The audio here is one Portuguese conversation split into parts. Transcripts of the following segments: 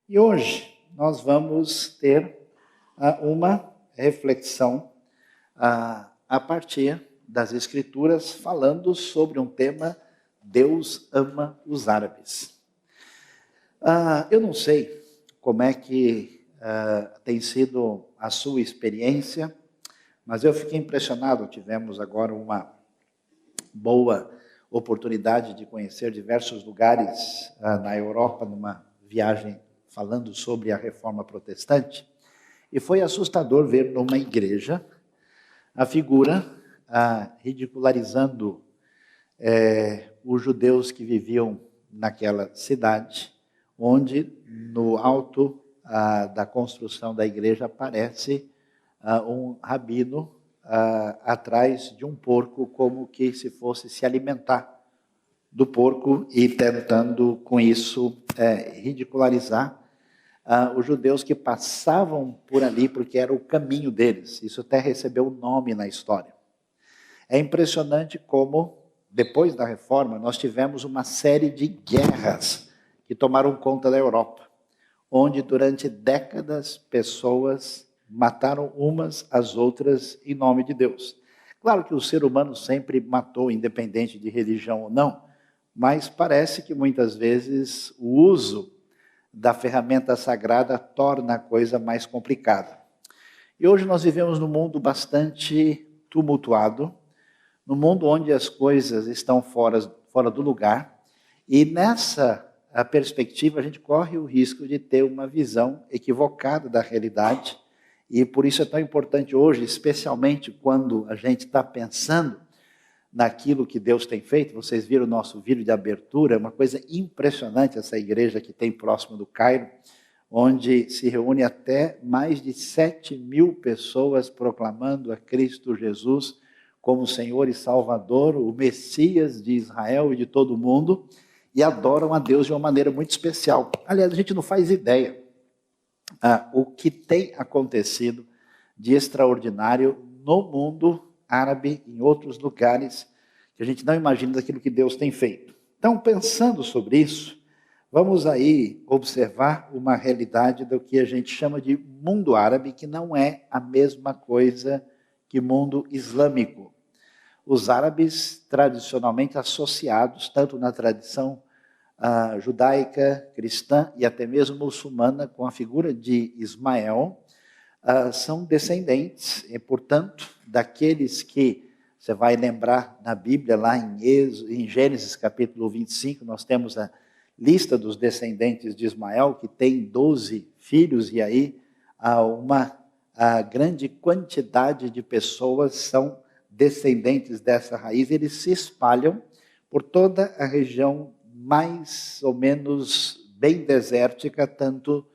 E hoje nós vamos ter uma reflexão a partir das Escrituras, falando sobre um tema: Deus ama os árabes. Eu não sei como é que tem sido a sua experiência, mas eu fiquei impressionado. Tivemos agora uma boa oportunidade de conhecer diversos lugares na Europa, numa viagem falando sobre a Reforma Protestante, e foi assustador ver numa igreja a figura ridicularizando os judeus que viviam naquela cidade, onde no alto da construção da igreja aparece um rabino atrás de um porco, como que se fosse se alimentar do porco e tentando com isso ridicularizar os judeus que passavam por ali, porque era o caminho deles. Isso até recebeu um nome na história. É impressionante como, depois da reforma, nós tivemos uma série de guerras que tomaram conta da Europa, onde durante décadas pessoas mataram umas às outras em nome de Deus. Claro que o ser humano sempre matou, independente de religião ou não, mas parece que muitas vezes o uso da ferramenta sagrada torna a coisa mais complicada. E hoje nós vivemos num mundo bastante tumultuado, num mundo onde as coisas estão fora do lugar, e nessa perspectiva a gente corre o risco de ter uma visão equivocada da realidade, e por isso é tão importante hoje, especialmente quando a gente está pensando naquilo que Deus tem feito. Vocês viram o nosso vídeo de abertura, é uma coisa impressionante essa igreja que tem próximo do Cairo, onde se reúne até mais de 7.000 pessoas proclamando a Cristo Jesus como Senhor e Salvador, o Messias de Israel e de todo o mundo, e adoram a Deus de uma maneira muito especial. Aliás, a gente não faz ideia o que tem acontecido de extraordinário no mundo árabe, em outros lugares, que a gente não imagina daquilo que Deus tem feito. Então, pensando sobre isso, vamos aí observar uma realidade do que a gente chama de mundo árabe, que não é a mesma coisa que mundo islâmico. Os árabes, tradicionalmente associados, tanto na tradição judaica, cristã e até mesmo muçulmana, com a figura de Ismael, são descendentes, e, portanto, daqueles que você vai lembrar na Bíblia, lá em Gênesis capítulo 25, nós temos a lista dos descendentes de Ismael, que tem 12 filhos, e aí uma grande quantidade de pessoas são descendentes dessa raiz. Eles se espalham por toda a região mais ou menos bem desértica, tanto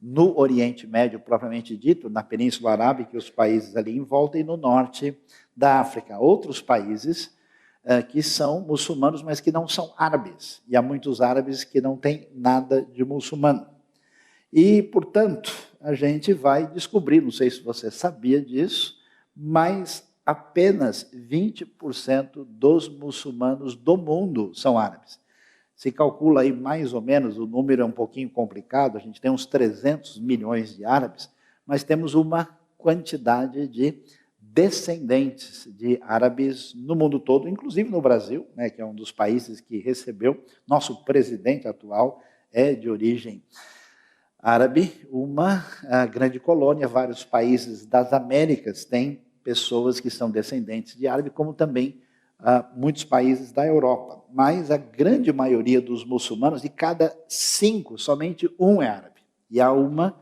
no Oriente Médio, propriamente dito, na Península Arábica, os países ali em volta, e no norte da África. Outros países que são muçulmanos, mas que não são árabes. E há muitos árabes que não têm nada de muçulmano. E, portanto, a gente vai descobrir, não sei se você sabia disso, mas apenas 20% dos muçulmanos do mundo são árabes. Se calcula aí mais ou menos, o número é um pouquinho complicado, a gente tem uns 300 milhões de árabes, mas temos uma quantidade de descendentes de árabes no mundo todo, inclusive no Brasil, né, que é um dos países que recebeu. Nosso presidente atual é de origem árabe, uma grande colônia. Vários países das Américas têm pessoas que são descendentes de árabe, como também muitos países da Europa. Mas a grande maioria dos muçulmanos, de cada 5, somente um é árabe. E há uma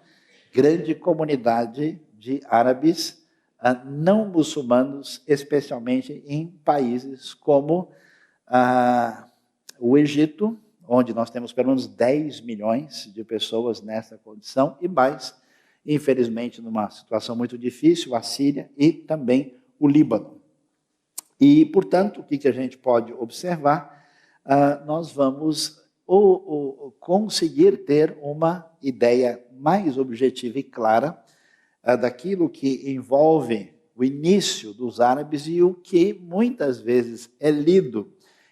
grande comunidade de árabes não muçulmanos, especialmente em países como o Egito, onde nós temos pelo menos 10 milhões de pessoas nessa condição, e mais, infelizmente, numa situação muito difícil, a Síria e também o Líbano. E, portanto, o que a gente pode observar? Nós vamos conseguir ter uma ideia mais objetiva e clara daquilo que envolve o início dos árabes e o que muitas vezes é lido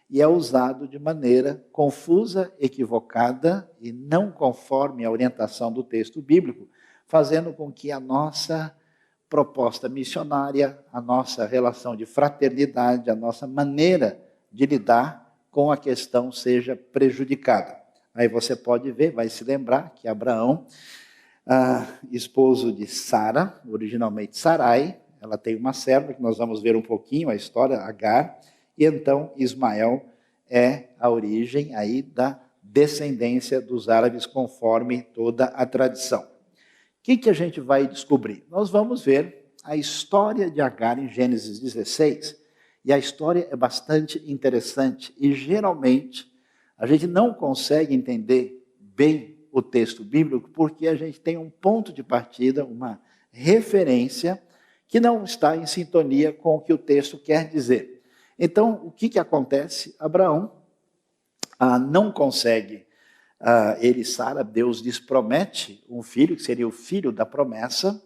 e é usado de maneira confusa, equivocada e não conforme a orientação do texto bíblico, fazendo com que a nossa proposta missionária, a nossa relação de fraternidade, a nossa maneira de lidar com a questão seja prejudicada. Aí você pode ver, vai se lembrar que Abraão, esposo de Sara, originalmente Sarai, ela tem uma serva, que nós vamos ver um pouquinho a história, Agar, e então Ismael é a origem aí da descendência dos árabes, conforme toda a tradição. O que a gente vai descobrir? Nós vamos ver a história de Agar em Gênesis 16, e a história é bastante interessante, e geralmente a gente não consegue entender bem o texto bíblico, porque a gente tem um ponto de partida, uma referência, que não está em sintonia com o que o texto quer dizer. Então, o que acontece? Abraão não consegue, ele e Sara, Deus lhes promete um filho, que seria o filho da promessa,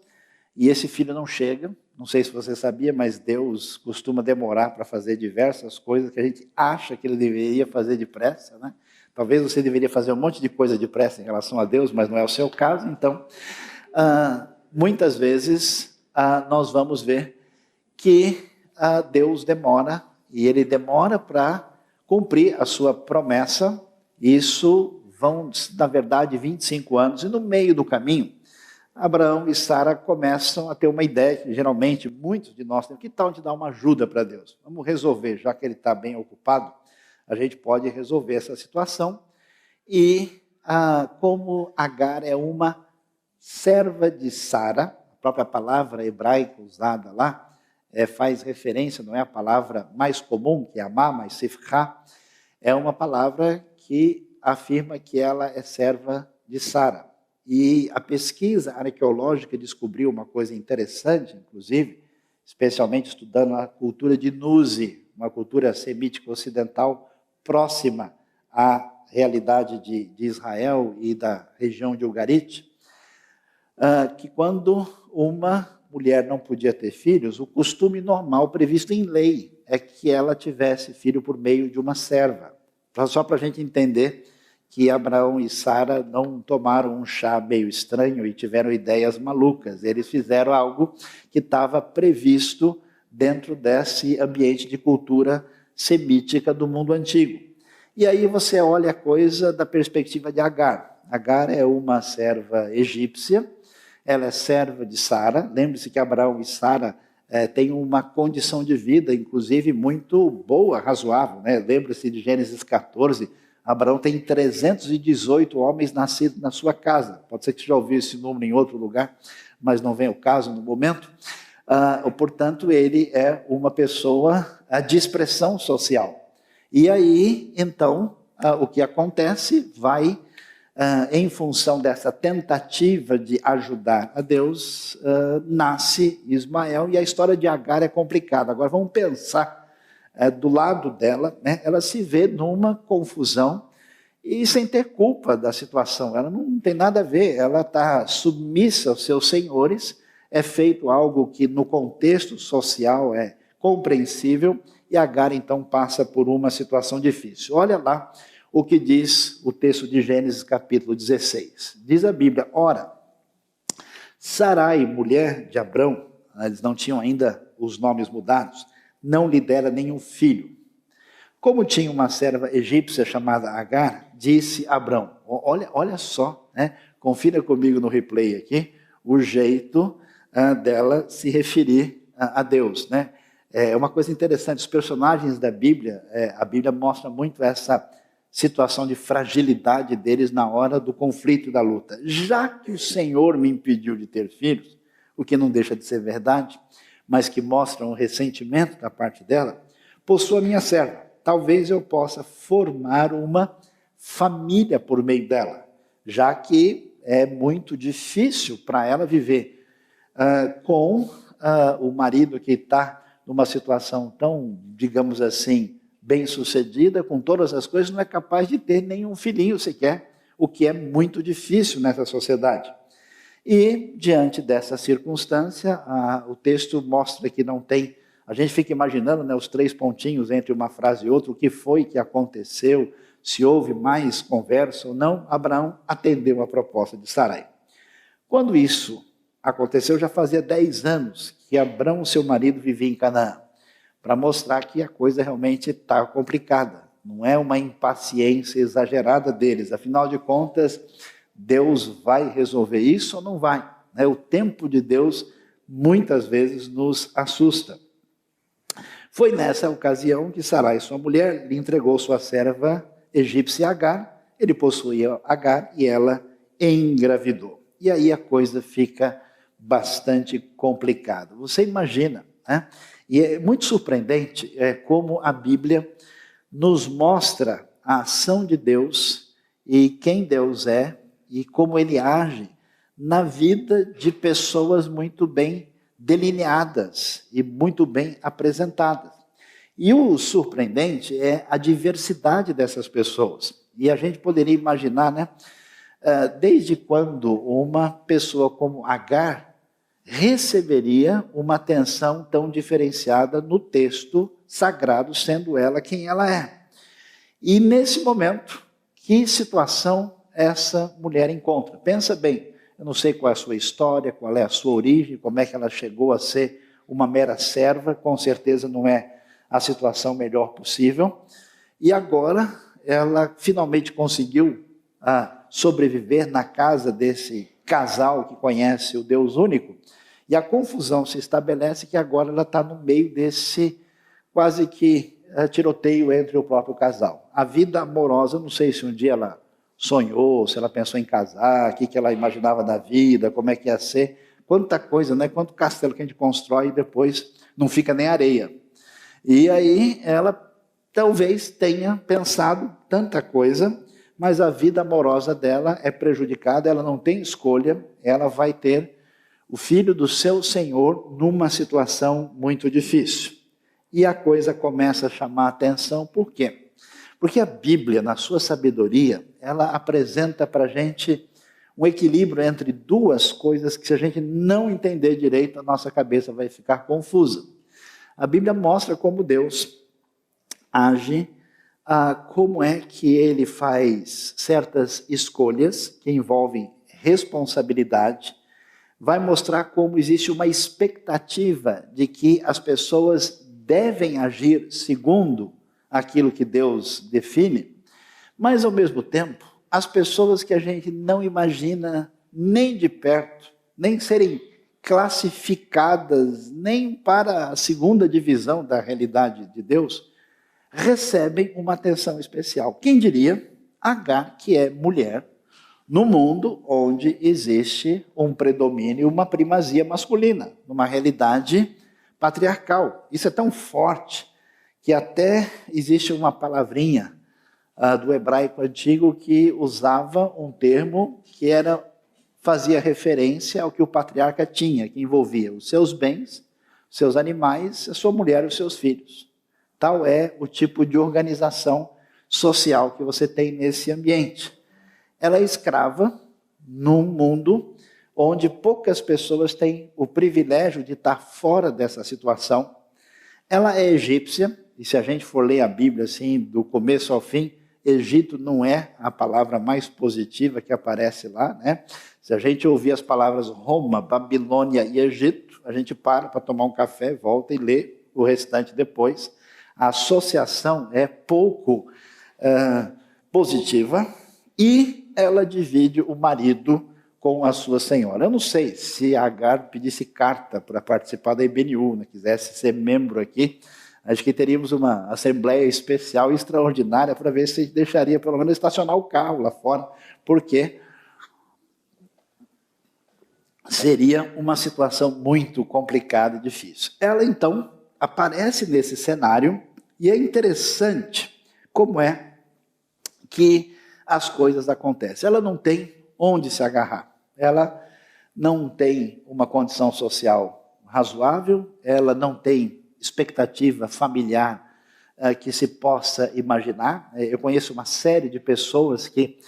e esse filho não chega. Não sei se você sabia, mas Deus costuma demorar para fazer diversas coisas que a gente acha que ele deveria fazer depressa, né? Talvez você deveria fazer um monte de coisa depressa em relação a Deus, mas não é o seu caso. Então, muitas vezes, nós vamos ver que Deus demora, e ele demora para cumprir a sua promessa. Isso vão, na verdade, 25 anos, e no meio do caminho, Abraão e Sara começam a ter uma ideia, que geralmente muitos de nós têm: que tal de dar uma ajuda para Deus? Vamos resolver, já que ele está bem ocupado, a gente pode resolver essa situação. E como Agar é uma serva de Sara, a própria palavra hebraica usada lá, faz referência, não é a palavra mais comum, que é amar, mas sifra, é uma palavra que afirma que ela é serva de Sara. E a pesquisa arqueológica descobriu uma coisa interessante, inclusive, especialmente estudando a cultura de Nuzi, uma cultura semítica ocidental próxima à realidade de Israel e da região de Ugarit, que quando uma mulher não podia ter filhos, o costume normal previsto em lei é que ela tivesse filho por meio de uma serva. Só para a gente entender que Abraão e Sara não tomaram um chá meio estranho e tiveram ideias malucas. Eles fizeram algo que estava previsto dentro desse ambiente de cultura semítica do mundo antigo. E aí você olha a coisa da perspectiva de Agar. Agar é uma serva egípcia, ela é serva de Sara. Lembre-se que Abraão e Sara têm uma condição de vida, inclusive, muito boa, razoável, né? Lembre-se de Gênesis 14, Abraão tem 318 homens nascidos na sua casa. Pode ser que você já ouviu esse número em outro lugar, mas não vem ao caso no momento. Portanto, ele é uma pessoa de expressão social. E aí, então, o que acontece vai, em função dessa tentativa de ajudar a Deus, nasce Ismael, e a história de Agar é complicada. Agora vamos pensar do lado dela, né? Ela se vê numa confusão e sem ter culpa da situação. Ela não tem nada a ver, ela está submissa aos seus senhores, é feito algo que no contexto social é compreensível, e Agar então passa por uma situação difícil. Olha lá o que diz o texto de Gênesis capítulo 16. Diz a Bíblia: ora, Sarai, mulher de Abrão, eles não tinham ainda os nomes mudados, não lhe dera nenhum filho. Como tinha uma serva egípcia chamada Agar, disse Abrão: olha só, né? Confira comigo no replay aqui, o jeito dela se referir a Deus, né? É uma coisa interessante, os personagens da Bíblia, a Bíblia mostra muito essa situação de fragilidade deles na hora do conflito e da luta. Já que o Senhor me impediu de ter filhos, o que não deixa de ser verdade, mas que mostra um ressentimento da parte dela, possua a minha serva, talvez eu possa formar uma família por meio dela, já que é muito difícil para ela viver com o marido que está numa situação tão, digamos assim, bem-sucedida, com todas as coisas, não é capaz de ter nenhum filhinho sequer, o que é muito difícil nessa sociedade. E, diante dessa circunstância, o texto mostra que não tem A gente fica imaginando, né, os 3 pontinhos entre uma frase e outra, o que foi que aconteceu, se houve mais conversa ou não. Abraão atendeu a proposta de Sarai. Quando isso aconteceu, já fazia 10 anos que Abrão, seu marido, vivia em Canaã, para mostrar que a coisa realmente está complicada. Não é uma impaciência exagerada deles. Afinal de contas, Deus vai resolver isso ou não vai? O tempo de Deus muitas vezes nos assusta. Foi nessa ocasião que Sarai, sua mulher, lhe entregou sua serva egípcia Agar. Ele possuía Agar e ela engravidou. E aí a coisa fica bastante complicada. Você imagina, né? E é muito surpreendente como a Bíblia nos mostra a ação de Deus e quem Deus é e como Ele age na vida de pessoas muito bem delineadas e muito bem apresentadas. E o surpreendente é a diversidade dessas pessoas. E a gente poderia imaginar, né? Desde quando uma pessoa como Agar receberia uma atenção tão diferenciada no texto sagrado, sendo ela quem ela é. E nesse momento, que situação essa mulher encontra? Pensa bem, eu não sei qual é a sua história, qual é a sua origem, como é que ela chegou a ser uma mera serva, com certeza não é a situação melhor possível. E agora ela finalmente conseguiu sobreviver na casa desse casal que conhece o Deus único, e a confusão se estabelece que agora ela está no meio desse quase que tiroteio entre o próprio casal. A vida amorosa, não sei se um dia ela sonhou, se ela pensou em casar, o que ela imaginava da vida, como é que ia ser, quanta coisa, né? Quanto castelo que a gente constrói e depois não fica nem areia. E aí ela talvez tenha pensado tanta coisa, mas a vida amorosa dela é prejudicada, ela não tem escolha, ela vai ter o filho do seu Senhor numa situação muito difícil. E a coisa começa a chamar a atenção, por quê? Porque a Bíblia, na sua sabedoria, ela apresenta para a gente um equilíbrio entre duas coisas que, se a gente não entender direito, a nossa cabeça vai ficar confusa. A Bíblia mostra como Deus age, como é que ele faz certas escolhas que envolvem responsabilidade, vai mostrar como existe uma expectativa de que as pessoas devem agir segundo aquilo que Deus define, mas ao mesmo tempo, as pessoas que a gente não imagina nem de perto, nem serem classificadas nem para a segunda divisão da realidade de Deus, recebem uma atenção especial. Quem diria? Agar, que é mulher, no mundo onde existe um predomínio, uma primazia masculina, numa realidade patriarcal. Isso é tão forte que até existe uma palavrinha do hebraico antigo que usava um termo que fazia referência ao que o patriarca tinha, que envolvia os seus bens, os seus animais, a sua mulher e os seus filhos. Tal é o tipo de organização social que você tem nesse ambiente. Ela é escrava num mundo onde poucas pessoas têm o privilégio de estar fora dessa situação. Ela é egípcia, e se a gente for ler a Bíblia assim, do começo ao fim, Egito não é a palavra mais positiva que aparece lá, né? Se a gente ouvir as palavras Roma, Babilônia e Egito, a gente para tomar um café, volta e lê o restante depois. A associação é pouco positiva e ela divide o marido com a sua senhora. Eu não sei se Agar pedisse carta para participar da IBNU, né, quisesse ser membro aqui, acho que teríamos uma assembleia especial, extraordinária, para ver se deixaria pelo menos estacionar o carro lá fora, porque seria uma situação muito complicada e difícil. Ela, então, aparece nesse cenário, e é interessante como é que as coisas acontecem. Ela não tem onde se agarrar, ela não tem uma condição social razoável, ela não tem expectativa familiar que se possa imaginar. Eu conheço uma série de pessoas que,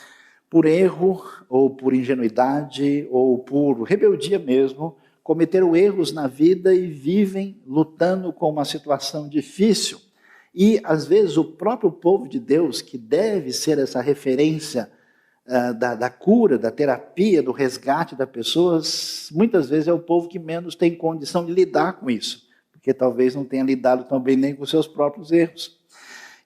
por erro, ou por ingenuidade, ou por rebeldia mesmo, cometeram erros na vida e vivem lutando com uma situação difícil. E, às vezes, o próprio povo de Deus, que deve ser essa referência da cura, da terapia, do resgate das pessoas, muitas vezes é o povo que menos tem condição de lidar com isso, porque talvez não tenha lidado tão bem nem com seus próprios erros.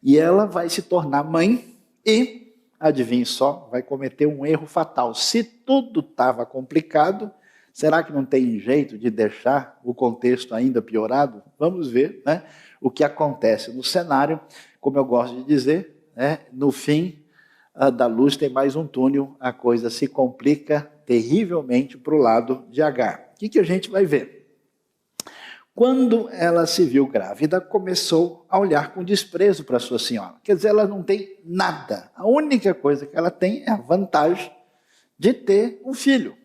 E ela vai se tornar mãe e, adivinhe só, vai cometer um erro fatal. Se tudo estava complicado, será que não tem jeito de deixar o contexto ainda piorado? Vamos ver, né, o que acontece no cenário. Como eu gosto de dizer, né, no fim da luz tem mais um túnel, a coisa se complica terrivelmente para o lado de Agar. O que a gente vai ver? Quando ela se viu grávida, começou a olhar com desprezo para sua senhora. Quer dizer, ela não tem nada. A única coisa que ela tem é a vantagem de ter um filho.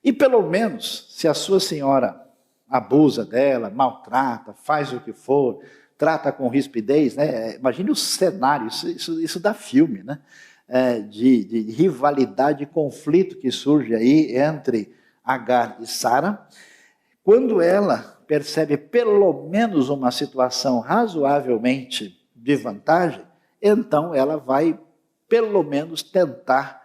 E pelo menos, se a sua senhora abusa dela, maltrata, faz o que for, trata com rispidez, né? Imagine o cenário, isso dá filme, né? De rivalidade e conflito que surge aí entre Agar e Sara. Quando ela percebe pelo menos uma situação razoavelmente de vantagem, então ela vai pelo menos tentar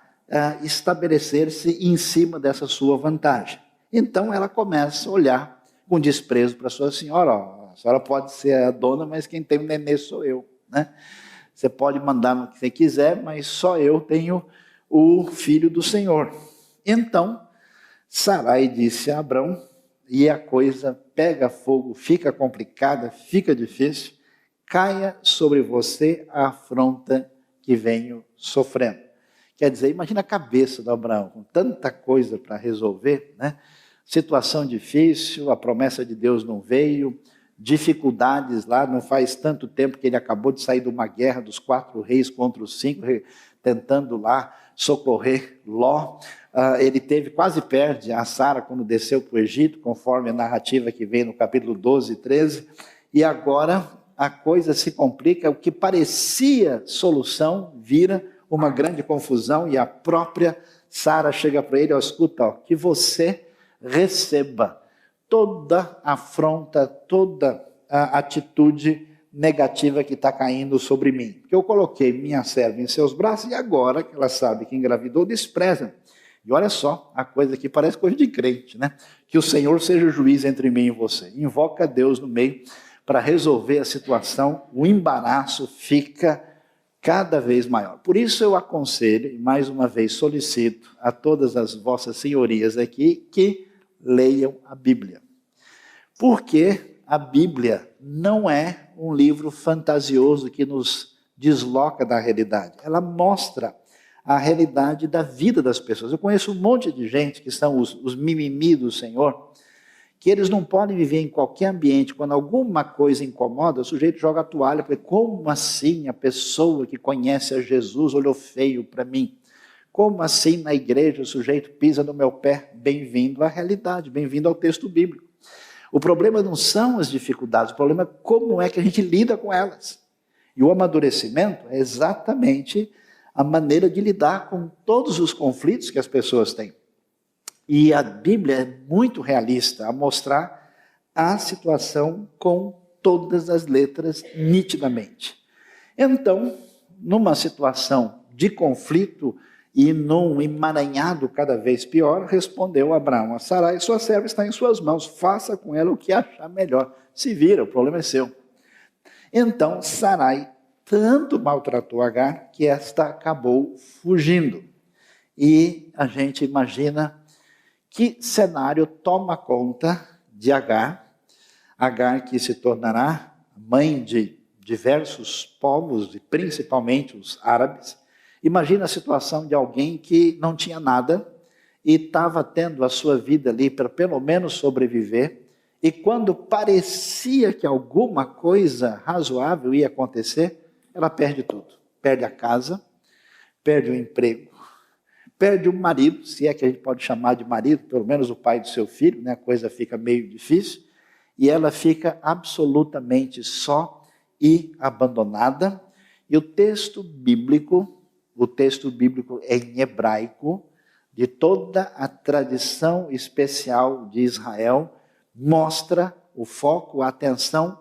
estabelecer-se em cima dessa sua vantagem. Então ela começa a olhar com desprezo para sua senhora. A senhora pode ser a dona, mas quem tem o nenê sou eu, né? Você pode mandar no que você quiser, mas só eu tenho o filho do Senhor. Então, Sarai disse a Abrão, e a coisa pega fogo, fica complicada, fica difícil, caia sobre você a afronta que venho sofrendo. Quer dizer, imagina a cabeça do Abraão, com tanta coisa para resolver, né? Situação difícil, a promessa de Deus não veio, dificuldades lá, não faz tanto tempo que ele acabou de sair de uma guerra dos 4 reis contra os 5, tentando lá socorrer Ló. Ele quase perde a Sara quando desceu para o Egito, conforme a narrativa que vem no capítulo 12 e 13, e agora a coisa se complica, o que parecia solução vira uma grande confusão, e a própria Sara chega para ele, escuta, que você receba toda afronta, toda a atitude negativa que está caindo sobre mim. Porque eu coloquei minha serva em seus braços e agora que ela sabe que engravidou, despreza. E olha só, a coisa aqui parece coisa de crente, né? Que o Senhor seja o juiz entre mim e você. Invoca Deus no meio para resolver a situação, o embaraço fica cada vez maior. Por isso eu aconselho, e mais uma vez solicito a todas as vossas senhorias aqui, que leiam a Bíblia. Porque a Bíblia não é um livro fantasioso que nos desloca da realidade. Ela mostra a realidade da vida das pessoas. Eu conheço um monte de gente que são os mimimi do Senhor, que eles não podem viver em qualquer ambiente. Quando alguma coisa incomoda, o sujeito joga a toalha, porque como assim a pessoa que conhece a Jesus olhou feio para mim? Como assim na igreja o sujeito pisa no meu pé? Bem-vindo à realidade, bem-vindo ao texto bíblico. O problema não são as dificuldades, o problema é como é que a gente lida com elas. E o amadurecimento é exatamente a maneira de lidar com todos os conflitos que as pessoas têm. E a Bíblia é muito realista a mostrar a situação com todas as letras nitidamente. Então, numa situação de conflito e num emaranhado cada vez pior, respondeu Abraão a Sarai: sua serva está em suas mãos, faça com ela o que achar melhor. Se vira, o problema é seu. Então Sarai tanto maltratou Agar que esta acabou fugindo. E a gente imagina que cenário toma conta de Agar. Agar que se tornará mãe de diversos povos, e principalmente os árabes. Imagina a situação de alguém que não tinha nada e estava tendo a sua vida ali para pelo menos sobreviver, e quando parecia que alguma coisa razoável ia acontecer, ela perde tudo. Perde a casa, perde o emprego, perde o marido, se é que a gente pode chamar de marido, pelo menos o pai do seu filho, né? A coisa fica meio difícil, e ela fica absolutamente só e abandonada. E o texto bíblico é em hebraico, de toda a tradição especial de Israel, mostra o foco, a atenção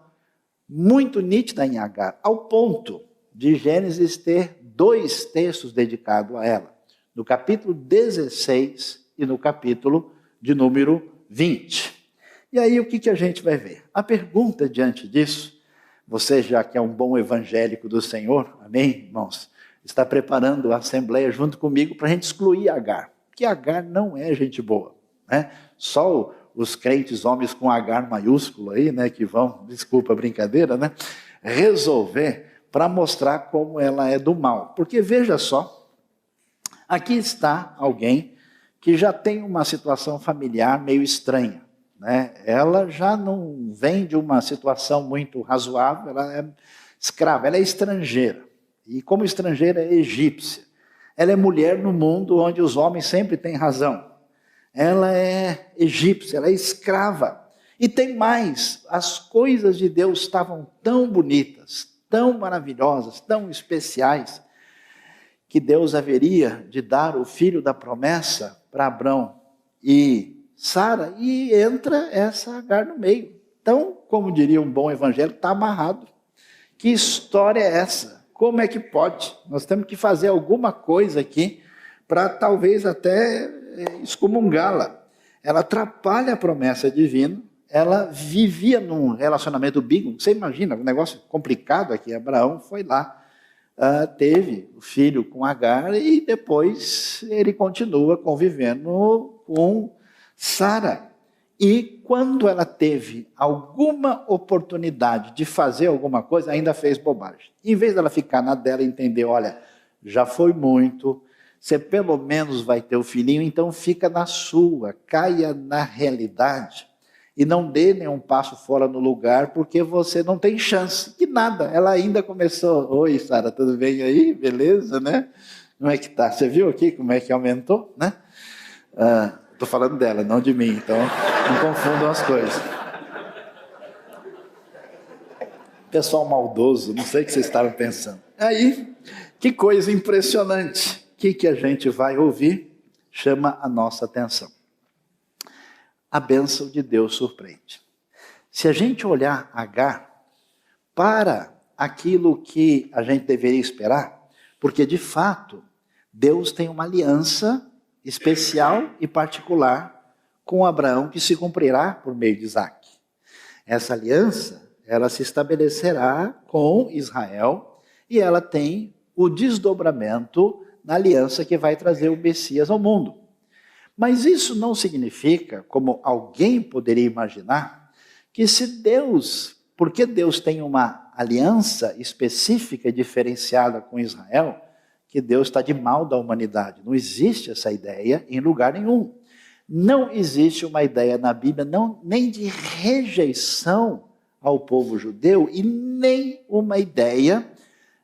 muito nítida em Agar, ao ponto de Gênesis ter 2 textos dedicados a ela, no capítulo 16 e no capítulo de número 20. E aí o que a gente vai ver? A pergunta diante disso, você já que é um bom evangélico do Senhor, amém, irmãos? Está preparando a assembleia junto comigo para a gente excluir Agar, porque Agar não é gente boa, né? Só os crentes homens com Agar maiúsculo aí, né, que vão, desculpa a brincadeira, né, resolver para mostrar como ela é do mal. Porque veja só, aqui está alguém que já tem uma situação familiar meio estranha, né? Ela já não vem de uma situação muito razoável, ela é escrava, ela é estrangeira. E como estrangeira é egípcia. Ela é mulher no mundo onde os homens sempre têm razão. Ela é egípcia, ela é escrava. E tem mais, as coisas de Deus estavam tão bonitas, tão maravilhosas, tão especiais, que Deus haveria de dar o filho da promessa para Abrão e Sara, e entra essa Agar no meio. Então, como diria um bom evangélico, está amarrado. Que história é essa? Como é que pode? Nós temos que fazer alguma coisa aqui para talvez até excomungá-la. Ela atrapalha a promessa divina, ela vivia num relacionamento bíblico. Você imagina, um negócio complicado aqui. Abraão foi lá, teve o filho com Agar e depois ele continua convivendo com Sara. E quando ela teve alguma oportunidade de fazer alguma coisa, ainda fez bobagem. Em vez dela ficar na dela e entender, olha, já foi muito, você pelo menos vai ter o filhinho, então fica na sua, caia na realidade e não dê nenhum passo fora no lugar, porque você não tem chance de nada. Ela ainda começou, oi Sara, tudo bem aí? Beleza, né? Como é que tá? Você viu aqui como é que aumentou, né? Estou falando dela, não de mim, então não confundam as coisas. Pessoal maldoso, não sei o que vocês estavam pensando. Aí, que coisa impressionante. O que a gente vai ouvir chama a nossa atenção. A bênção de Deus surpreende. Se a gente olhar Agar para aquilo que a gente deveria esperar, porque de fato Deus tem uma aliança especial e particular com Abraão que se cumprirá por meio de Isaac. Essa aliança, ela se estabelecerá com Israel e ela tem o desdobramento na aliança que vai trazer o Messias ao mundo. Mas isso não significa, como alguém poderia imaginar, que se Deus, porque Deus tem uma aliança específica e diferenciada com Israel, que Deus está de mal da humanidade. Não existe essa ideia em lugar nenhum. Não existe uma ideia na Bíblia, nem de rejeição ao povo judeu, e nem uma ideia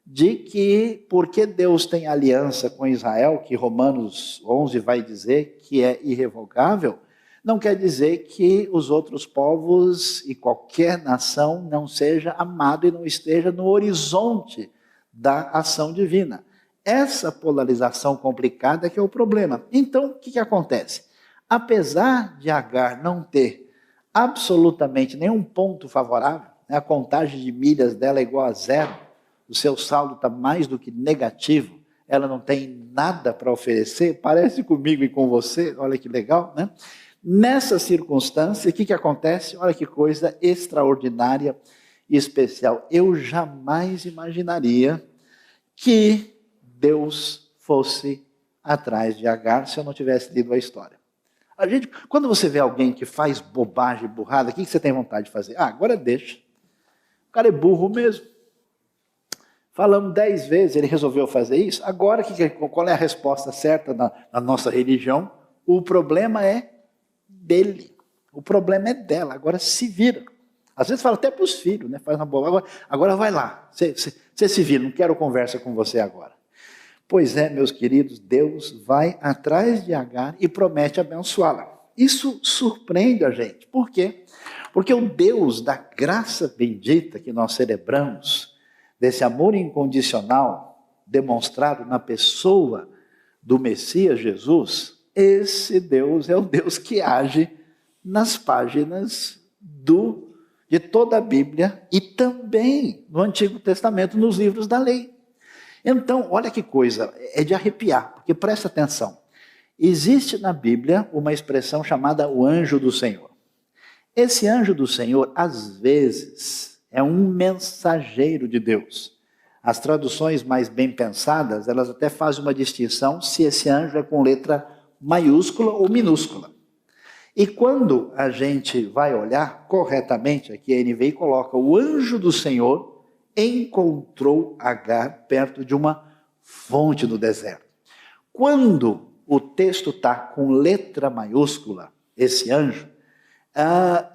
de que, porque Deus tem aliança com Israel, que Romanos 11 vai dizer que é irrevogável, não quer dizer que os outros povos e qualquer nação não seja amado e não esteja no horizonte da ação divina. Essa polarização complicada que é o problema. Então, o que acontece? Apesar de Agar não ter absolutamente nenhum ponto favorável, né, a contagem de milhas dela é igual a 0, o seu saldo está mais do que negativo, ela não tem nada para oferecer, parece comigo e com você, olha que legal, né? Nessa circunstância, o que acontece? Olha que coisa extraordinária e especial. Eu jamais imaginaria que Deus fosse atrás de Agar se eu não tivesse lido a história. Quando você vê alguém que faz bobagem, burrada, o que você tem vontade de fazer? Agora deixa. O cara é burro mesmo. Falamos 10 vezes, ele resolveu fazer isso. Agora, qual é a resposta certa na nossa religião? O problema é dele. O problema é dela. Agora se vira. Às vezes fala até para os filhos, né? Faz uma boa. Agora vai lá. Você se vira, não quero conversa com você agora. Pois é, meus queridos, Deus vai atrás de Agar e promete abençoá-la. Isso surpreende a gente. Por quê? Porque o Deus da graça bendita que nós celebramos, desse amor incondicional demonstrado na pessoa do Messias Jesus, esse Deus é o Deus que age nas páginas de toda a Bíblia e também no Antigo Testamento, nos livros da lei. Então, olha que coisa, é de arrepiar, porque presta atenção. Existe na Bíblia uma expressão chamada o anjo do Senhor. Esse anjo do Senhor, às vezes, é um mensageiro de Deus. As traduções mais bem pensadas, elas até fazem uma distinção se esse anjo é com letra maiúscula ou minúscula. E quando a gente vai olhar corretamente, aqui a NVI coloca: o anjo do Senhor encontrou Agar perto de uma fonte no deserto. Quando o texto está com letra maiúscula, esse anjo,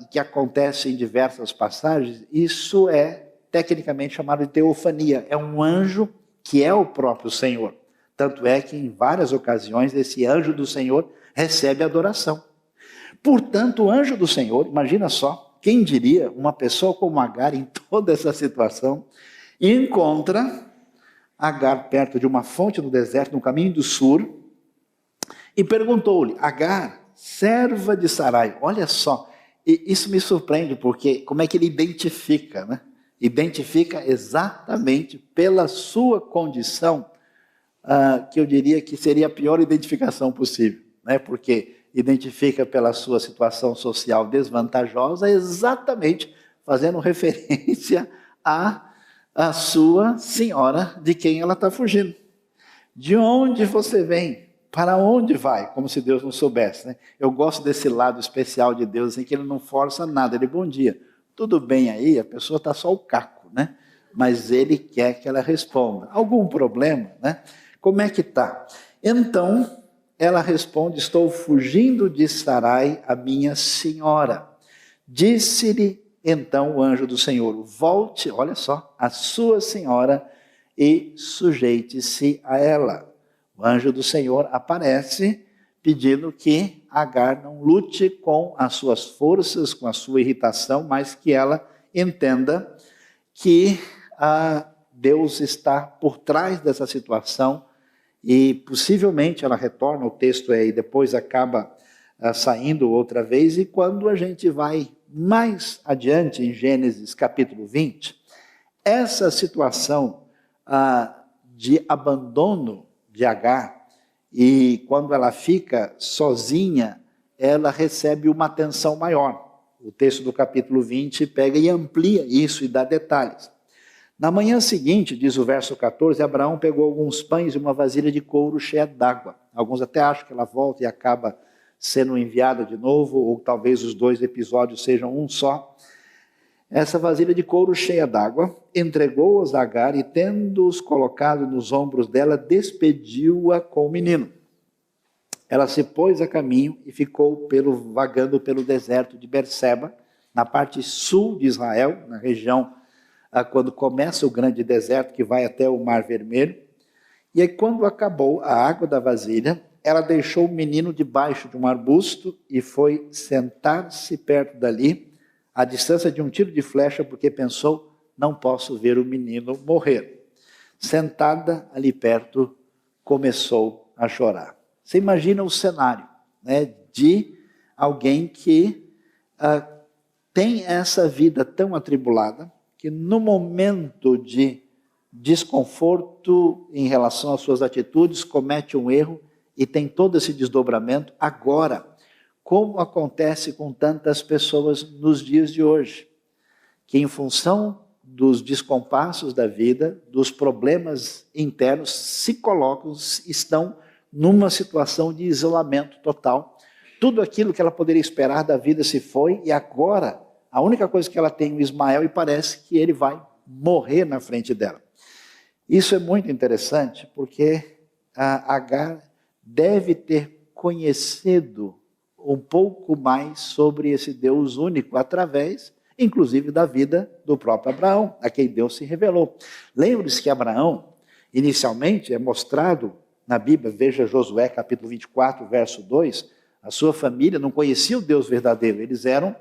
que acontece em diversas passagens, isso é tecnicamente chamado de teofania. É um anjo que é o próprio Senhor. Tanto é que em várias ocasiões esse anjo do Senhor recebe adoração. Portanto, o anjo do Senhor, imagina só, quem diria, uma pessoa como Agar em toda essa situação, encontra Agar perto de uma fonte no deserto, no caminho do Sur, e perguntou-lhe: Agar, serva de Sarai. Olha só, e isso me surpreende, porque como é que ele identifica, né? Identifica exatamente pela sua condição, que eu diria que seria a pior identificação possível, né? Porque identifica pela sua situação social desvantajosa, exatamente fazendo referência à sua senhora de quem ela está fugindo. De onde você vem? Para onde vai? Como se Deus não soubesse, né? Eu gosto desse lado especial de Deus, em que ele não força nada. Ele: bom dia, tudo bem aí? A pessoa está só o caco, né? Mas ele quer que ela responda. Algum problema, né? Como é que está? Então, ela responde: estou fugindo de Sarai, a minha senhora. Disse-lhe então o anjo do Senhor: volte, olha só, a sua senhora e sujeite-se a ela. O anjo do Senhor aparece pedindo que Agar não lute com as suas forças, com a sua irritação, mas que ela entenda que Deus está por trás dessa situação e possivelmente ela retorna, o texto aí depois acaba saindo outra vez, e quando a gente vai mais adiante em Gênesis capítulo 20, essa situação de abandono de Agar, e quando ela fica sozinha, ela recebe uma atenção maior. O texto do capítulo 20 pega e amplia isso e dá detalhes. Na manhã seguinte, diz o verso 14, Abraão pegou alguns pães e uma vasilha de couro cheia d'água. Alguns até acham que ela volta e acaba sendo enviada de novo, ou talvez os dois episódios sejam um só. Essa vasilha de couro cheia d'água, entregou-os a Agar e, tendo-os colocado nos ombros dela, despediu-a com o menino. Ela se pôs a caminho e ficou vagando pelo deserto de Berseba, na parte sul de Israel, na região quando começa o grande deserto que vai até o Mar Vermelho. E aí, quando acabou a água da vasilha, ela deixou o menino debaixo de um arbusto e foi sentar-se perto dali, à distância de um tiro de flecha, porque pensou: não posso ver o menino morrer. Sentada ali perto, começou a chorar. Você imagina o cenário, né, de alguém que tem essa vida tão atribulada, que no momento de desconforto em relação às suas atitudes, comete um erro e tem todo esse desdobramento. Agora, como acontece com tantas pessoas nos dias de hoje, que em função dos descompassos da vida, dos problemas internos, se colocam, estão numa situação de isolamento total. Tudo aquilo que ela poderia esperar da vida se foi, e agora a única coisa que ela tem é o Ismael, e parece que ele vai morrer na frente dela. Isso é muito interessante, porque a Agar deve ter conhecido um pouco mais sobre esse Deus único, através, inclusive, da vida do próprio Abraão, a quem Deus se revelou. Lembre-se que Abraão, inicialmente, é mostrado na Bíblia, veja Josué capítulo 24, verso 2, a sua família não conhecia o Deus verdadeiro, eles eram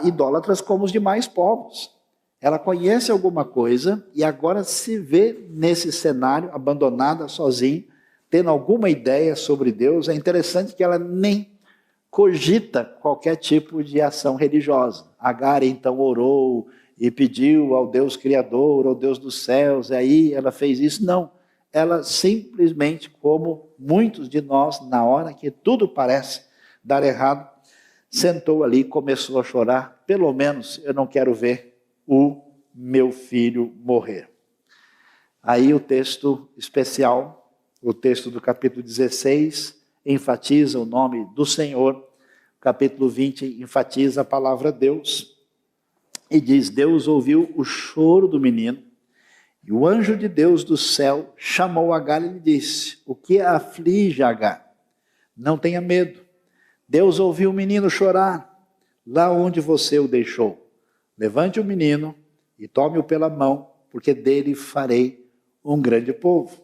idólatras como os demais povos. Ela conhece alguma coisa e agora se vê nesse cenário, abandonada, sozinha, tendo alguma ideia sobre Deus, é interessante que ela nem cogita qualquer tipo de ação religiosa. Agar então orou e pediu ao Deus Criador, ao Deus dos céus, e aí ela fez isso. Não, ela simplesmente, como muitos de nós, na hora que tudo parece dar errado, sentou ali e começou a chorar. Pelo menos eu não quero ver o meu filho morrer. Aí o texto especial, o texto do capítulo 16, enfatiza o nome do Senhor. O capítulo 20 enfatiza a palavra Deus. E diz: Deus ouviu o choro do menino, e o anjo de Deus do céu chamou Agar e lhe disse: o que aflige Agar? Não tenha medo. Deus ouviu o menino chorar, lá onde você o deixou. Levante o menino e tome-o pela mão, porque dele farei um grande povo.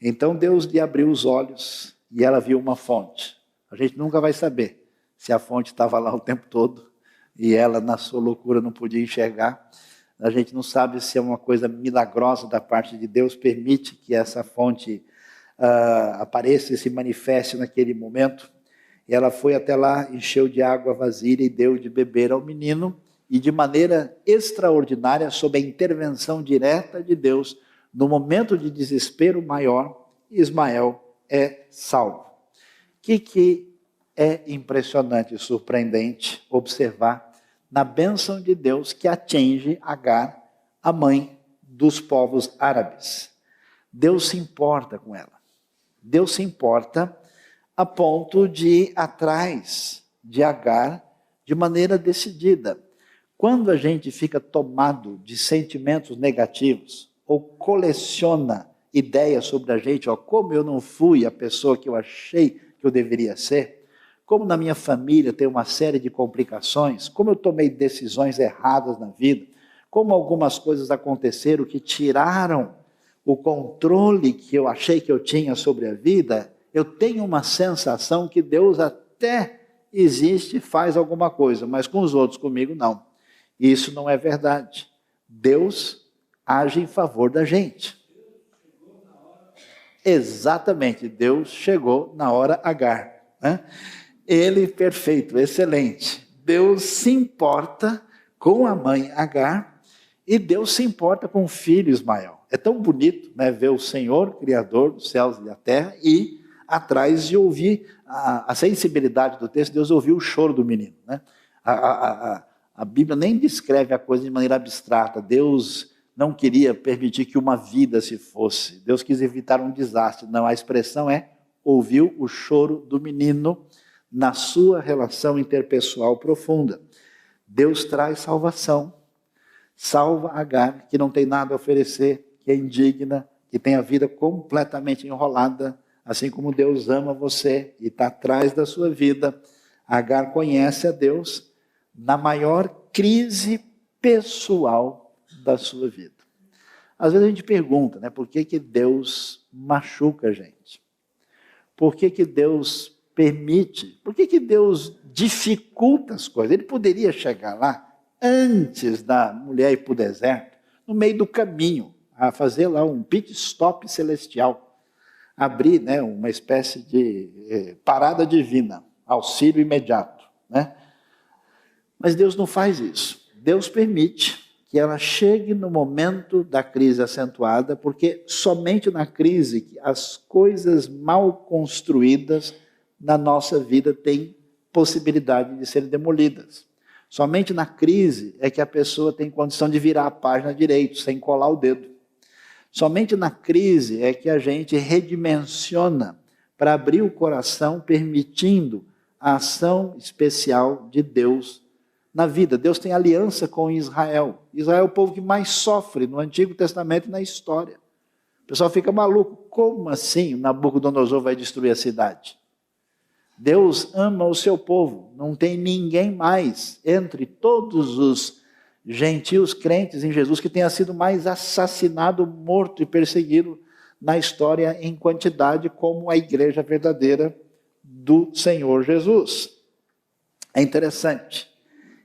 Então Deus lhe abriu os olhos e ela viu uma fonte. A gente nunca vai saber se a fonte estava lá o tempo todo e ela, na sua loucura, não podia enxergar. A gente não sabe se é uma coisa milagrosa da parte de Deus, permite que essa fonte apareça e se manifeste naquele momento. E ela foi até lá, encheu de água a vasilha e deu de beber ao menino, e de maneira extraordinária, sob a intervenção direta de Deus, no momento de desespero maior, Ismael é salvo. O que é impressionante e surpreendente observar na bênção de Deus que atinge Agar, a mãe dos povos árabes. Deus se importa com ela. Deus se importa a ponto de ir atrás de Agar de maneira decidida. Quando a gente fica tomado de sentimentos negativos, ou coleciona ideias sobre a gente, como eu não fui a pessoa que eu achei que eu deveria ser, como na minha família tem uma série de complicações, como eu tomei decisões erradas na vida, como algumas coisas aconteceram que tiraram o controle que eu achei que eu tinha sobre a vida, eu tenho uma sensação que Deus até existe, faz alguma coisa, mas com os outros, comigo não. Isso não é verdade. Deus age em favor da gente. Exatamente, Deus chegou na hora Agar, né? Ele, perfeito, excelente. Deus se importa com a mãe Agar e Deus se importa com o filho Ismael. É tão bonito, né, ver o Senhor, Criador dos céus e da terra, e atrás de ouvir a sensibilidade do texto. Deus ouviu o choro do menino, né? A Bíblia nem descreve a coisa de maneira abstrata. Deus não queria permitir que uma vida se fosse. Deus quis evitar um desastre. Não, a expressão é: ouviu o choro do menino na sua relação interpessoal profunda. Deus traz salvação. Salva Agar, que não tem nada a oferecer, que é indigna, que tem a vida completamente enrolada, assim como Deus ama você e está atrás da sua vida. Agar conhece a Deus na maior crise pessoal da sua vida. Às vezes a gente pergunta, né, por que Deus machuca a gente? Por que Deus permite? Por que Deus dificulta as coisas? Ele poderia chegar lá antes da mulher ir para o deserto, no meio do caminho, a fazer lá um pit stop celestial, abrir, né, uma espécie de parada divina, auxílio imediato, né? Mas Deus não faz isso. Deus permite que ela chegue no momento da crise acentuada, porque somente na crise que as coisas mal construídas na nossa vida têm possibilidade de serem demolidas. Somente na crise é que a pessoa tem condição de virar a página direito, sem colar o dedo. Somente na crise é que a gente redimensiona para abrir o coração, permitindo a ação especial de Deus na vida. Deus tem aliança com Israel. Israel é o povo que mais sofre no Antigo Testamento e na história. O pessoal fica maluco. Como assim Nabucodonosor vai destruir a cidade? Deus ama o seu povo. Não tem ninguém mais entre todos os gentios crentes em Jesus que tenha sido mais assassinado, morto e perseguido na história em quantidade como a igreja verdadeira do Senhor Jesus. É interessante.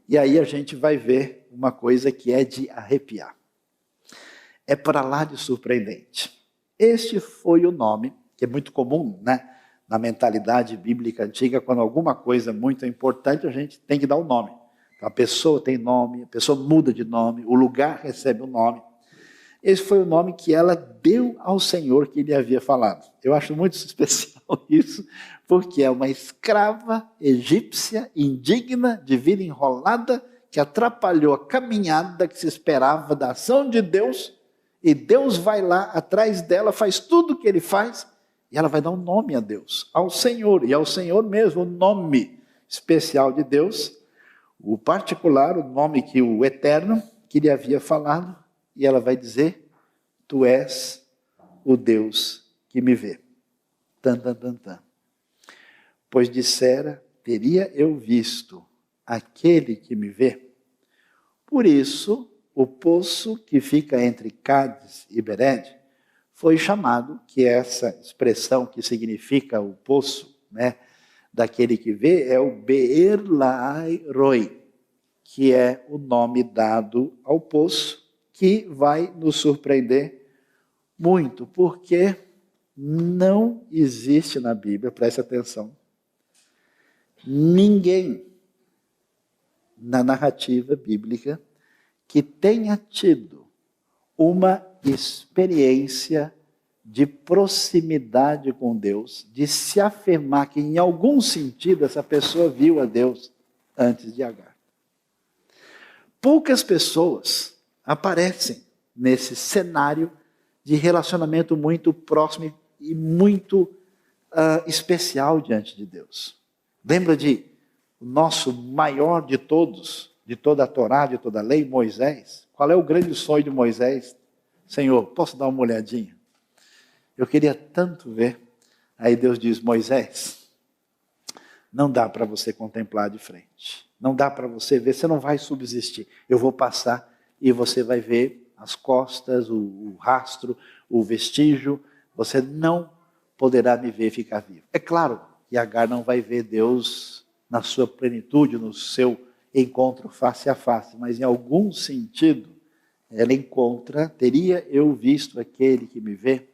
E aí a gente vai ver uma coisa que é de arrepiar. É para lá de surpreendente. Este foi o nome que é muito comum, né? Na mentalidade bíblica antiga, quando alguma coisa muito importante, a gente tem que dar um nome. Então, a pessoa tem nome, a pessoa muda de nome, o lugar recebe um nome. Esse foi o nome que ela deu ao Senhor que lhe havia falado. Eu acho muito especial isso, porque é uma escrava egípcia, indigna, de vida enrolada, que atrapalhou a caminhada que se esperava da ação de Deus, e Deus vai lá atrás dela, faz tudo o que ele faz, e ela vai dar um nome a Deus, ao Senhor, e ao Senhor mesmo, o nome especial de Deus, o particular, o nome que o Eterno, que lhe havia falado, e ela vai dizer, tu és o Deus que me vê. Tan, tan, tan, tan. Pois dissera, teria eu visto aquele que me vê. Por isso, o poço que fica entre Cádiz e Bered foi chamado, que é essa expressão que significa o poço, né, daquele que vê, é o Beer Lahai Roi, que é o nome dado ao poço, que vai nos surpreender muito, porque não existe na Bíblia, preste atenção, ninguém na narrativa bíblica que tenha tido uma experiência de proximidade com Deus, de se afirmar que em algum sentido essa pessoa viu a Deus antes de Agar. Poucas pessoas aparecem nesse cenário de relacionamento muito próximo e muito especial diante de Deus. Lembra de o nosso maior de todos, de toda a Torá, de toda a lei, Moisés? Qual é o grande sonho de Moisés? Senhor, posso dar uma olhadinha? Eu queria tanto ver. Aí Deus diz, Moisés, não dá para você contemplar de frente. Não dá para você ver, você não vai subsistir. Eu vou passar e você vai ver as costas, o rastro, o vestígio. Você não poderá me ver ficar vivo. É claro que Agar não vai ver Deus na sua plenitude, no seu encontro face a face, mas em algum sentido ela encontra, teria eu visto aquele que me vê?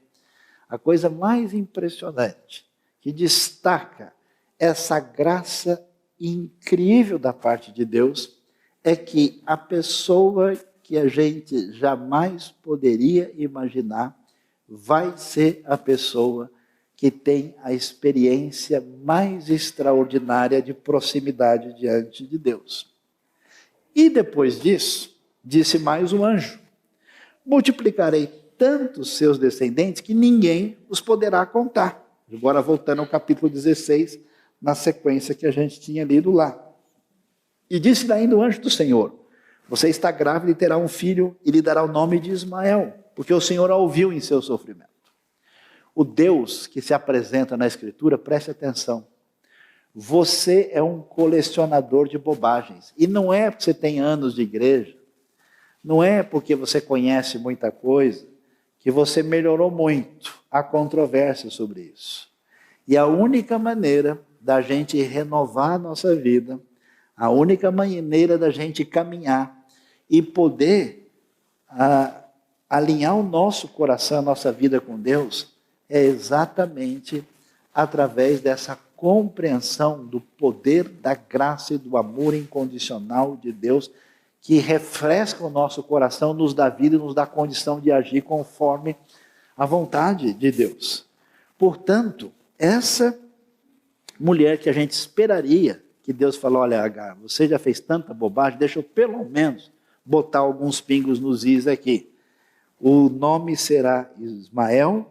A coisa mais impressionante, que destaca essa graça incrível da parte de Deus, é que a pessoa que a gente jamais poderia imaginar vai ser a pessoa que tem a experiência mais extraordinária de proximidade diante de Deus. E depois disso, disse mais um anjo, multiplicarei tantos seus descendentes que ninguém os poderá contar. Agora voltando ao capítulo 16, na sequência que a gente tinha lido lá. E disse ainda o anjo do Senhor, você está grávida e terá um filho e lhe dará o nome de Ismael, porque o Senhor a ouviu em seu sofrimento. O Deus que se apresenta na Escritura, preste atenção, você é um colecionador de bobagens. E não é porque você tem anos de igreja, não é porque você conhece muita coisa, que você melhorou muito. Há controvérsia sobre isso. E a única maneira da gente renovar a nossa vida, a única maneira da gente caminhar e poder alinhar o nosso coração, a nossa vida com Deus, é exatamente através dessa compreensão do poder da graça e do amor incondicional de Deus, que refresca o nosso coração, nos dá vida e nos dá condição de agir conforme a vontade de Deus. Portanto, essa mulher que a gente esperaria que Deus falou, olha, Agar, você já fez tanta bobagem, deixa eu pelo menos botar alguns pingos nos is aqui. O nome será Ismael,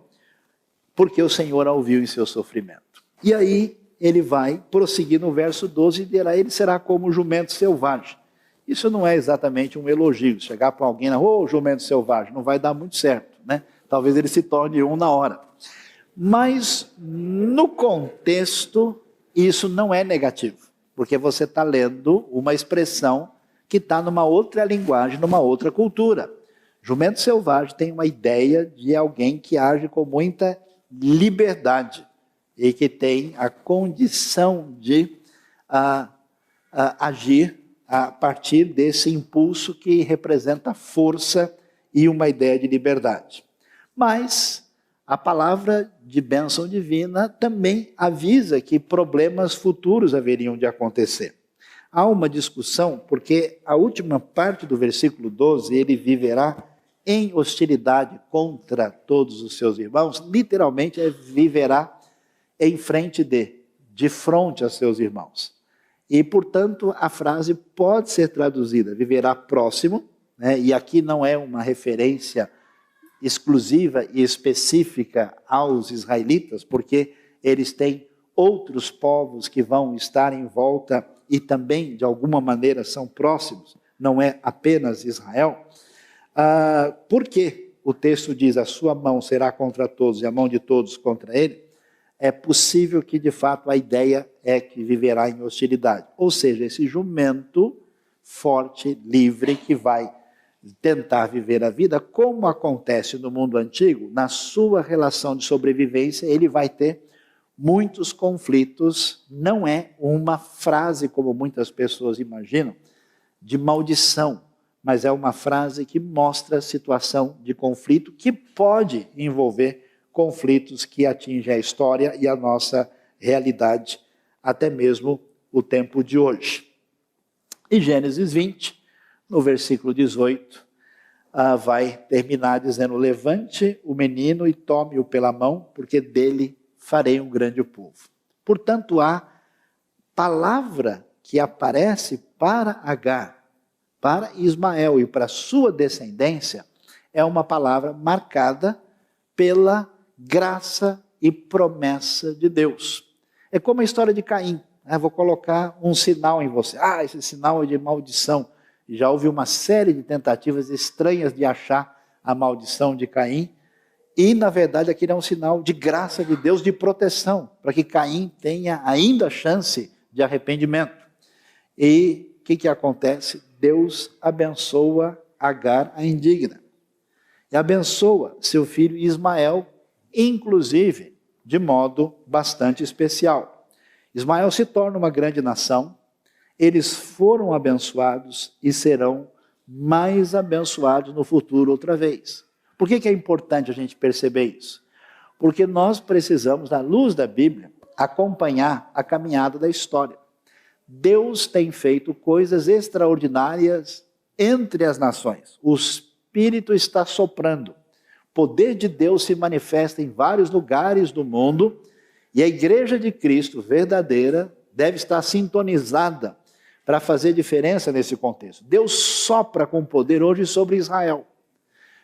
porque o Senhor a ouviu em seu sofrimento. E aí ele vai prosseguir no verso 12 e dirá, ele será como um jumento selvagem. Isso não é exatamente um elogio. Chegar para alguém, jumento selvagem, não vai dar muito certo, né? Talvez ele se torne um na hora. Mas no contexto, isso não é negativo, porque você está lendo uma expressão que está numa outra linguagem, numa outra cultura. Jumento selvagem tem uma ideia de alguém que age com muita liberdade e que tem a condição de agir a partir desse impulso que representa força e uma ideia de liberdade. Mas a palavra de bênção divina também avisa que problemas futuros haveriam de acontecer. Há uma discussão, porque a última parte do versículo 12, ele viverá em hostilidade contra todos os seus irmãos, literalmente viverá em frente de frente a seus irmãos. E, portanto, a frase pode ser traduzida, viverá próximo, né? E aqui não é uma referência exclusiva e específica aos israelitas, porque eles têm outros povos que vão estar em volta e também, de alguma maneira, são próximos, não é apenas Israel. Por que o texto diz, a sua mão será contra todos e a mão de todos contra ele? É possível que, de fato, a ideia é que viverá em hostilidade. Ou seja, esse jumento forte, livre, que vai tentar viver a vida, como acontece no mundo antigo, na sua relação de sobrevivência, ele vai ter muitos conflitos. Não é uma frase, como muitas pessoas imaginam, de maldição, mas é uma frase que mostra a situação de conflito que pode envolver conflitos que atingem a história e a nossa realidade, até mesmo o tempo de hoje. Em Gênesis 20, no versículo 18, vai terminar dizendo, levante o menino e tome-o pela mão, porque dele farei um grande povo. Portanto, a palavra que aparece para Agar, para Ismael e para sua descendência, é uma palavra marcada pela graça e promessa de Deus. É como a história de Caim. Vou colocar um sinal em você. Esse sinal é de maldição. Já houve uma série de tentativas estranhas de achar a maldição de Caim. E, na verdade, aquilo é um sinal de graça de Deus, de proteção, para que Caim tenha ainda chance de arrependimento. E o que acontece? Deus abençoa Agar, a indigna. E abençoa seu filho Ismael, inclusive de modo bastante especial. Ismael se torna uma grande nação, eles foram abençoados e serão mais abençoados no futuro outra vez. Por que é importante a gente perceber isso? Porque nós precisamos, à luz da Bíblia, acompanhar a caminhada da história. Deus tem feito coisas extraordinárias entre as nações. O Espírito está soprando. O poder de Deus se manifesta em vários lugares do mundo e a Igreja de Cristo verdadeira deve estar sintonizada para fazer diferença nesse contexto. Deus sopra com poder hoje sobre Israel,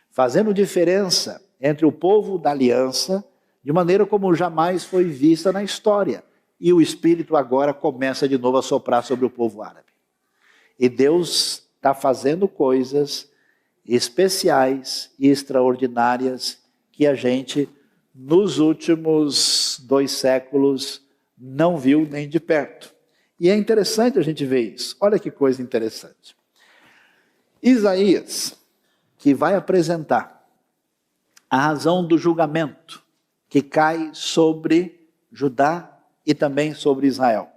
fazendo diferença entre o povo da aliança de maneira como jamais foi vista na história. E o Espírito agora começa de novo a soprar sobre o povo árabe. E Deus está fazendo coisas especiais e extraordinárias que a gente, nos últimos 2 séculos, não viu nem de perto. E é interessante a gente ver isso. Olha que coisa interessante. Isaías, que vai apresentar a razão do julgamento que cai sobre Judá e também sobre Israel.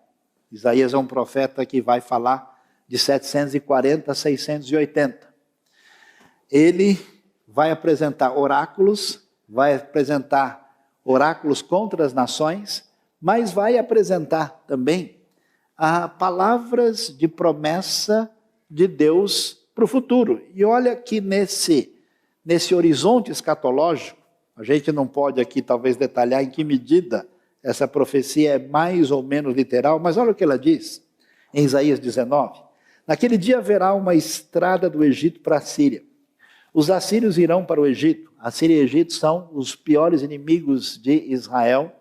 Isaías é um profeta que vai falar de 740 a 680. Ele vai apresentar oráculos contra as nações, mas vai apresentar também palavras de promessa de Deus para o futuro. E olha que nesse horizonte escatológico, a gente não pode aqui talvez detalhar em que medida essa profecia é mais ou menos literal, mas olha o que ela diz em Isaías 19. Naquele dia haverá uma estrada do Egito para a Síria. Os assírios irão para o Egito. A Síria e o Egito são os piores inimigos de Israel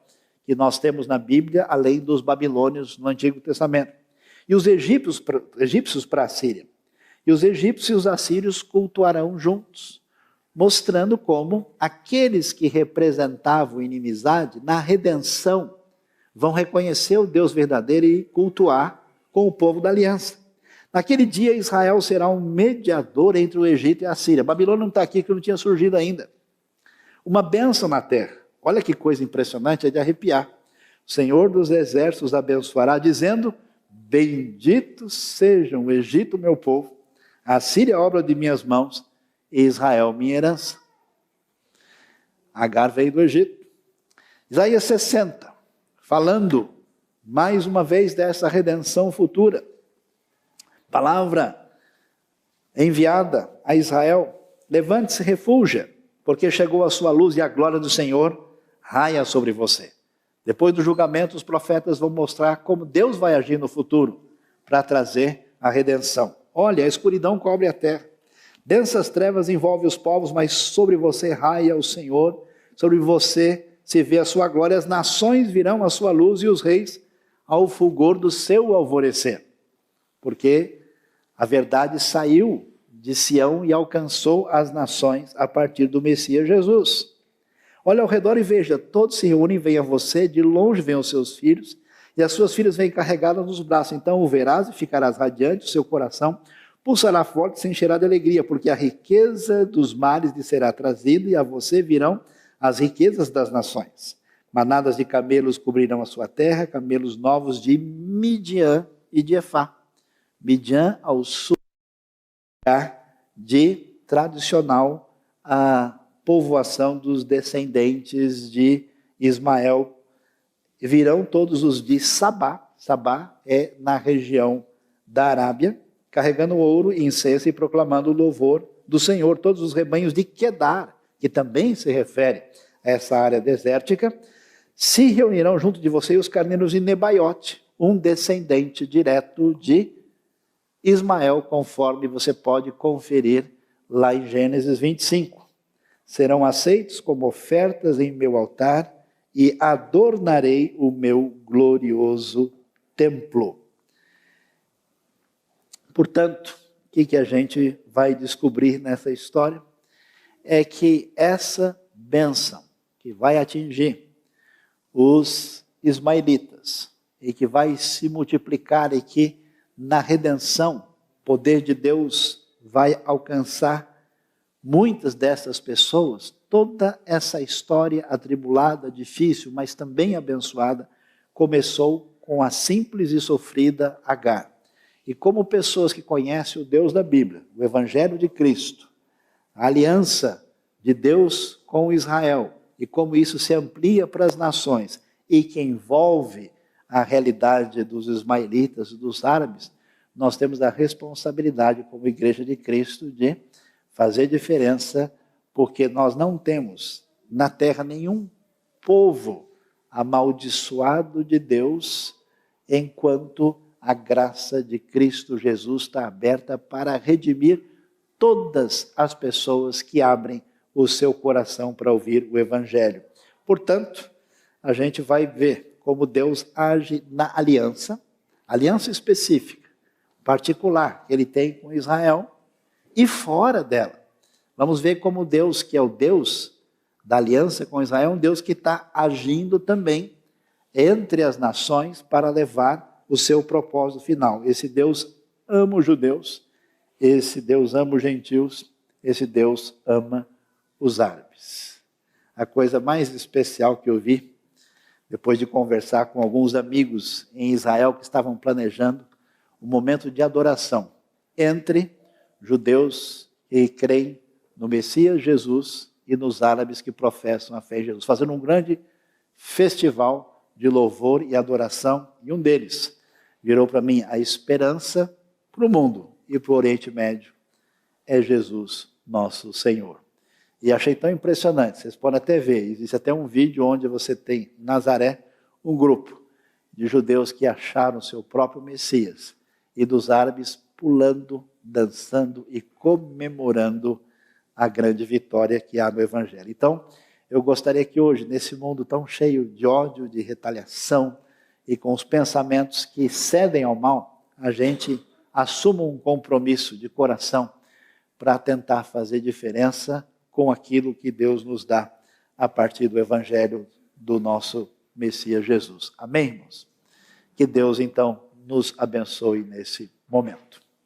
que nós temos na Bíblia, além dos babilônios no Antigo Testamento. E os egípcios para a Síria. E os egípcios e os assírios cultuarão juntos, mostrando como aqueles que representavam inimizade, na redenção, vão reconhecer o Deus verdadeiro e cultuar com o povo da aliança. Naquele dia, Israel será um mediador entre o Egito e a Síria. A Babilônia não está aqui, que não tinha surgido ainda. Uma bênção na terra. Olha que coisa impressionante, é de arrepiar. O Senhor dos Exércitos abençoará, dizendo, bendito sejam o Egito, meu povo, a Síria, obra de minhas mãos, e Israel, minha herança. Agar veio do Egito. Isaías 60, falando mais uma vez dessa redenção futura. Palavra enviada a Israel: levante-se, refúgia, porque chegou a sua luz e a glória do Senhor raia sobre você. Depois do julgamento, os profetas vão mostrar como Deus vai agir no futuro para trazer a redenção. Olha, a escuridão cobre a terra, densas trevas envolvem os povos, mas sobre você raia o Senhor, sobre você se vê a sua glória, as nações virão à sua luz e os reis ao fulgor do seu alvorecer. Porque a verdade saiu de Sião e alcançou as nações a partir do Messias Jesus. Olha ao redor e veja, todos se reúnem, vêm a você, de longe vêm os seus filhos, e as suas filhas vêm carregadas nos braços. Então o verás e ficarás radiante, o seu coração pulsará forte, se encherá de alegria, porque a riqueza dos mares lhe será trazida, e a você virão as riquezas das nações. Manadas de camelos cobrirão a sua terra, camelos novos de Midian e de Efá. Midian ao sul de tradicional a povoação dos descendentes de Ismael. Virão todos os de Sabá. Sabá é na região da Arábia, carregando ouro e incenso e proclamando o louvor do Senhor. Todos os rebanhos de Quedar, que também se refere a essa área desértica, se reunirão junto de você, e os carneiros de Nebaiote, um descendente direto de Ismael, conforme você pode conferir lá em Gênesis 25. Serão aceitos como ofertas em meu altar e adornarei o meu glorioso templo. Portanto, o que a gente vai descobrir nessa história? É que essa bênção que vai atingir os ismaelitas e que vai se multiplicar, e que na redenção o poder de Deus vai alcançar muitas dessas pessoas, toda essa história atribulada, difícil, mas também abençoada, começou com a simples e sofrida Agar. E como pessoas que conhecem o Deus da Bíblia, o Evangelho de Cristo, a aliança de Deus com Israel, e como isso se amplia para as nações, e que envolve a realidade dos ismaelitas e dos árabes, nós temos a responsabilidade como Igreja de Cristo de fazer diferença, porque nós não temos na terra nenhum povo amaldiçoado de Deus, enquanto a graça de Cristo Jesus está aberta para redimir todas as pessoas que abrem o seu coração para ouvir o Evangelho. Portanto, a gente vai ver como Deus age na aliança específica, particular, que Ele tem com Israel, e fora dela. Vamos ver como Deus, que é o Deus da aliança com Israel, é um Deus que está agindo também entre as nações para levar o seu propósito final. Esse Deus ama os judeus, esse Deus ama os gentios, esse Deus ama os árabes. A coisa mais especial que eu vi, depois de conversar com alguns amigos em Israel que estavam planejando um momento de adoração entre judeus que creem no Messias Jesus e nos árabes que professam a fé em Jesus, fazendo um grande festival de louvor e adoração, e um deles virou para mim: a esperança para o mundo e para o Oriente Médio é Jesus, nosso Senhor. E achei tão impressionante, vocês podem até ver, existe até um vídeo onde você tem em Nazaré um grupo de judeus que acharam o seu próprio Messias, e dos árabes pulando, dançando e comemorando a grande vitória que há no Evangelho. Então, eu gostaria que hoje, nesse mundo tão cheio de ódio, de retaliação, e com os pensamentos que cedem ao mal, a gente assuma um compromisso de coração para tentar fazer diferença com aquilo que Deus nos dá a partir do Evangelho do nosso Messias Jesus. Amém, irmãos? Que Deus, então, nos abençoe nesse momento.